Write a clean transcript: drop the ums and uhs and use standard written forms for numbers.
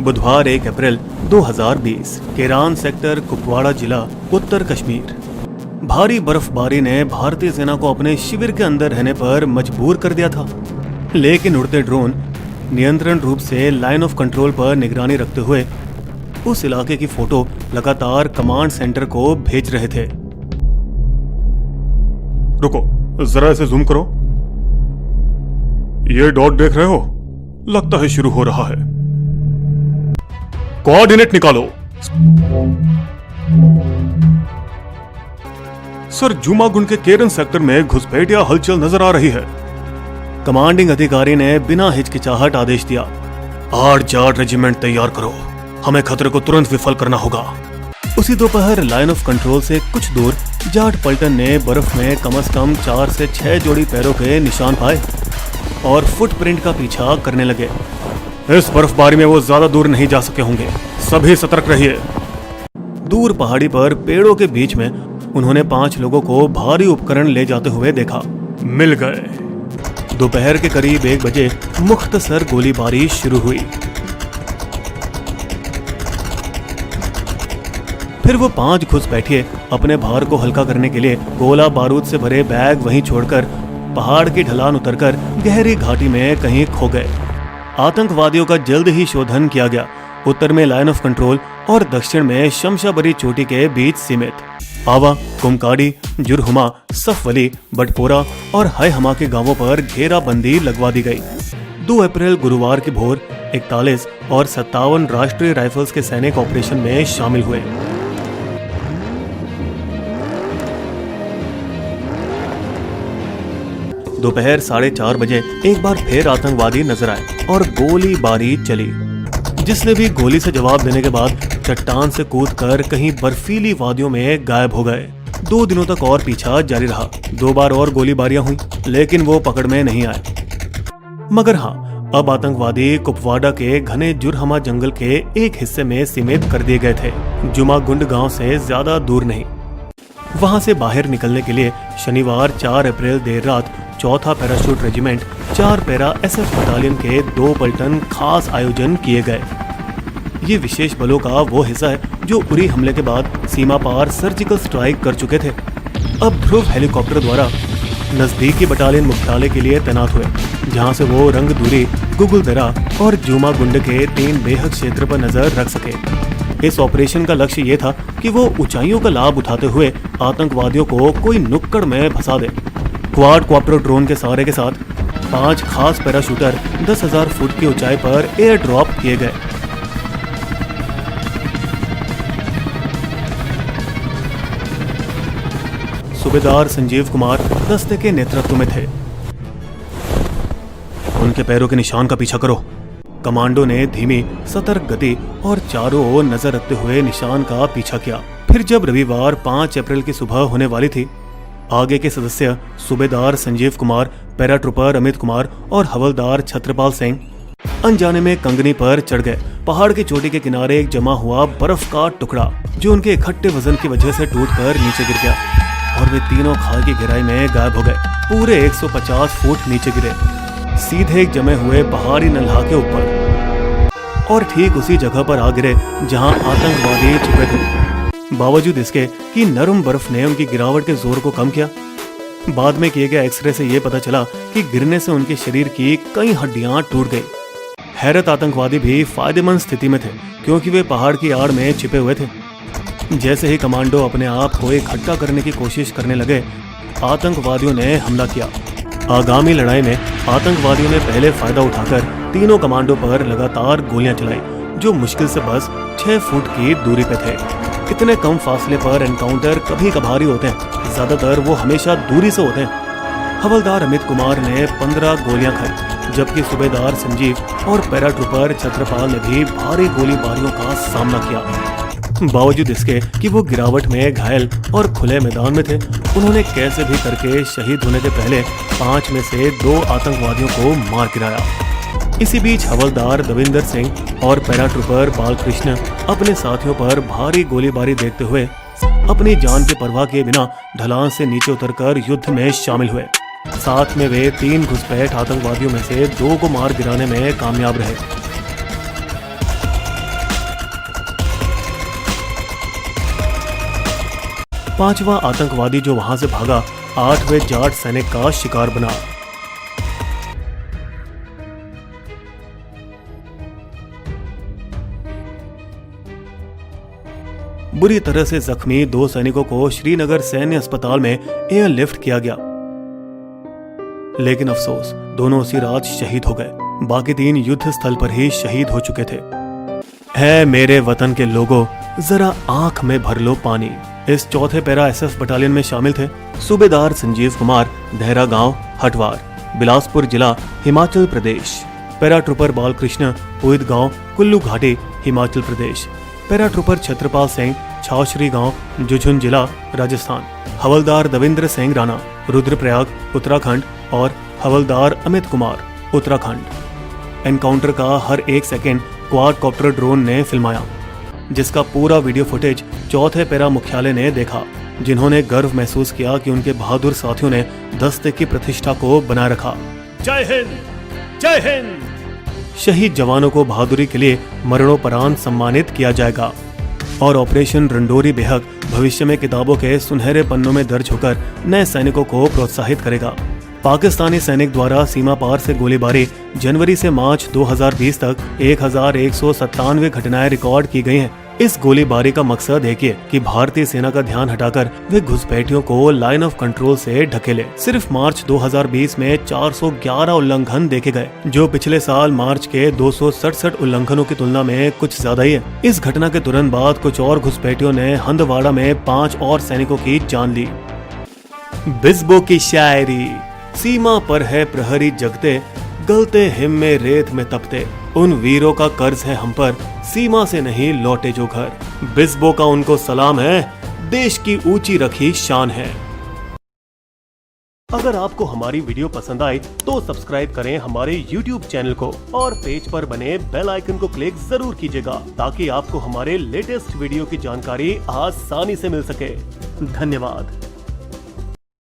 बुधवार 1 अप्रैल 2020 Kieron sector Kupwara जिला उत्तर कश्मीर। भारी बर्फबारी ने भारतीय सेना को अपने शिविर के अंदर रहने पर मजबूर कर दिया था, लेकिन उड़ते ड्रोन नियंत्रण रूप से लाइन ऑफ कंट्रोल पर निगरानी रखते हुए उस इलाके की फोटो लगातार कमांड सेंटर को भेज रहे थे। रुको, जरा इसे जूम करो। ये डॉट देख रहे हो? लगता है शुरू हो रहा है। कोऑर्डिनेट निकालो। सर, जुमागुंड के केरन सेक्टर में घुसपैठ या हलचल नजर आ रही है। कमांडिंग अधिकारी ने बिना हिचकिचाहट आदेश दिया, 8 रेजिमेंट तैयार करो, हमें खतरे को तुरंत विफल करना होगा। उसी दोपहर लाइन ऑफ कंट्रोल से कुछ दूर जाट पलटन ने बर्फ में कम से कम 4 से 6 जोड़ी पैरों के निशान पाए और फुटप्रिंट का पीछा करने लगे। इस बर्फबारी में वो ज्यादा दूर नहीं जा सके होंगे, सभी सतर्क रहिए। दूर पहाड़ी पर पेड़ों के बीच में उन्होंने 5 लोगों को भारी उपकरण ले जाते हुए देखा। मिल गए। दोपहर के करीब 1 बजे मुख्तसर गोलीबारी शुरू हुई। फिर वो 5 घुसपैठिए अपने भार को हल्का करने के लिए गोला बारूद से भरे बैग वहीं छोड़कर पहाड़ की ढलान उतरकर गहरी घाटी में कहीं खो गए। आतंकवादियों का जल्द ही शोधन किया गया। उत्तर में लाइन ऑफ कंट्रोल और दक्षिण में शमशाबरी चोटी के बीच सीमित आवा, कुमकाड़ी, जुरहुमा, सफवली, बटपोरा और हायहमा के गांवों पर घेराबंदी लगवा दी गई। 2 अप्रैल गुरुवार की भोर 41 और 57 राष्ट्रीय राइफल्स के सैनिक ऑपरेशन में शामिल हुए। दोपहर 4:30 बजे एक बार फिर आतंकवादी नजर आए और गोलीबारी चली। जिसने भी गोली से जवाब देने के बाद चट्टान से कूदकर कहीं बर्फीली वादियों में गायब हो गए। 2 दिनों तक और पीछा जारी रहा। 2 बार और गोलीबारियां हुई, लेकिन वो पकड़ में नहीं आए। मगर हाँ, अब आतंकवादी कुपवाड़ा के घने जुरहमा जंगल के एक हिस्से में सीमित कर दिए गए थे, जुमागुंड गांव से ज्यादा दूर नहीं। वहां से बाहर निकलने के लिए शनिवार 4 अप्रैल देर रात 4था parachute regiment 4 para SF battalion के 2 पलटन खास आयोजन किए गए। ये विशेष बलों का वो हिस्सा है जो उरी हमले के बाद सीमा पार सर्जिकल स्ट्राइक कर चुके थे। अब ध्रुव हेलीकॉप्टर द्वारा नजदीकी बटालियन मुख्यालय के लिए तैनात हुए, जहां से वो रंग दूरी, गुगुलदरा और जुमागुंड के 3 बेहद क्षेत्र पर नजर रख सके। इस ऑपरेशन का लक्ष्य ये था कि वो ऊंचाइयों का लाभ उठाते हुए आतंकवादियों को कोई नुक्कड़ में फंसा दे। क्वाड क्वाप्टर ड्रोन के सहारे के साथ 5 खास पैराशूटर 10,000 फुट की ऊंचाई पर एयर ड्रॉप किए गए। सूबेदार संजीव कुमार दस्ते के नेतृत्व में थे। उनके पैरों के निशान का पीछा करो। कमांडो ने धीमी सतर्क गति और चारों ओर नजर रखते हुए निशान का पीछा किया। फिर जब रविवार 5 अप्रैल की सुबह होने वाली थी, आगे के सदस्य सूबेदार संजीव कुमार, पैराट्रूपर अमित कुमार और हवलदार छत्रपाल सिंह अनजाने में कंगनी पर चढ़ गए। पहाड़ की चोटी के किनारे एक जमा हुआ बर्फ का टुकड़ा जो उनके इकट्ठे वजन की वजह से टूटकर नीचे गिर गया और वे तीनों खाई की गहराई में गायब हो गए। पूरे 150 फुट नीचे गिरे, सीधे एक जमे हुए पहाड़ी नल्हा के ऊपर, और ठीक उसी जगह पर आ गिरे जहां आतंकवादी छुपे थे। बावजूद इसके कि नरम बर्फ ने उनकी गिरावट के जोर को कम किया। बाद में किए गए एक्सरे से यह पता चला कि गिरने से उनके शरीर की कई हड्डियां टूट गई। हैरत आतंकवादी भी फायदेमंद स्थिति में थे, क्योंकि वे पहाड़ की आड़ में छिपे हुए थे। जैसे ही कमांडो अपने आप को इकट्ठा करने की कोशिश करने लगे, आतंकवादियों ने हमला किया। आगामी लड़ाई में आतंकवादियों ने पहले फायदा उठाकर तीनों कमांडो पर लगातार गोलियां चलाई, जो मुश्किल से बस 6 फुट की दूरी पे थे। इतने कम फासले पर एनकाउंटर कभी कभार ही होते हैं, ज्यादातर वो हमेशा दूरी से होते हैं। हवलदार अमित कुमार ने 15 गोलियां खाई, जबकि सूबेदार संजीव और पैराट्रूपर छत्रपाल ने भी भारी गोलीबारियों का सामना किया। बावजूद इसके कि वो गिरावट में घायल और खुले मैदान में थे, उन्होंने कैसे भी करके शहीद होने से पहले 5 में से 2 आतंकवादियों को मार गिराया। इसी बीच हवलदार दविंदर सिंह और पैराट्रूपर बालकृष्ण अपने साथियों पर भारी गोलीबारी देखते हुए अपनी जान की परवाह किए बिना ढलान से नीचे उतरकर युद्ध में शामिल हुए। साथ में वे 3 घुसपैठ आतंकवादियों में से 2 को मार गिराने में कामयाब रहे। 5वां आतंकवादी जो वहां से भागा 8वें जाट सैनिक का शिकार बना। बुरी तरह से जख्मी 2 सैनिकों को श्रीनगर सैन्य अस्पताल में एयरलिफ्ट किया गया, लेकिन अफसोस दोनों उसी रात शहीद हो गए। बाकी 3 युद्ध स्थल पर ही शहीद हो चुके थे। है मेरे वतन के लोगों, जरा आंख में भर लो पानी। इस चौथे पैरा एसएफ बटालियन में शामिल थे सूबेदार संजीव कुमार, देहरा गांव, हटवार, बिलासपुर जिला, हिमाचल प्रदेश। पैरा ट्रूपर बालकृष्ण, पुईद गांव, कुल्लू घाटी, हिमाचल प्रदेश। पैरा ट्रूपर छत्रपाल सिंह, छावश्री गांव, झुंझुनू जिला, राजस्थान। हवलदार दविंद्र सिंह राणा, रुद्रप्रयाग, उत्तराखंड और हवलदार अमित कुमार, उत्तराखंड। एनकाउंटर का हर एक सेकंड क्वाडकॉप्टर ड्रोन ने फिल्माया, जिसका पूरा वीडियो फुटेज चौथे पैरा मुख्यालय ने देखा, जिन्होंने गर्व महसूस किया कि उनके बहादुर साथियों ने दस्ते की प्रतिष्ठा को बनाए रखा। जय हिंद, जय हिंद। शहीद जवानों को बहादुरी के लिए मरणोपरांत सम्मानित किया जाएगा और ऑपरेशन रंडोरी बेहक भविष्य में किताबों के सुनहरे पन्नों में दर्ज होकर नए सैनिकों को प्रोत्साहित करेगा। पाकिस्तानी सैनिक द्वारा सीमा पार से गोलीबारी जनवरी से मार्च 2020 तक 1197 घटनाएं रिकॉर्ड की गई हैं। इस गोलीबारी का मकसद है कि भारतीय सेना का ध्यान हटाकर वे घुसपैठियों को लाइन ऑफ कंट्रोल से ढकेले। सिर्फ मार्च 2020 में 411 उल्लंघन देखे गए, जो पिछले साल मार्च के 267 उल्लंघनों की तुलना में कुछ ज्यादा ही है। इस घटना के तुरंत बाद कुछ और घुसपैठियों ने हंदवाड़ा में 5 और सैनिकों की जान ली। बिस्बो की शायरी। सीमा पर है प्रहरी जगते, गलते हिम में रेत में तपते। उन वीरों का कर्ज है हम पर, सीमा से नहीं लौटे जो घर। बिस्बो का उनको सलाम है, देश की ऊंची रखी शान है। अगर आपको हमारी वीडियो पसंद आई तो सब्सक्राइब करें हमारे YouTube चैनल को और पेज पर बने बेल आइकन को क्लिक जरूर कीजिएगा, ताकि आपको हमारे लेटेस्ट वीडियो की जानकारी आसानी से मिल सके। धन्यवाद।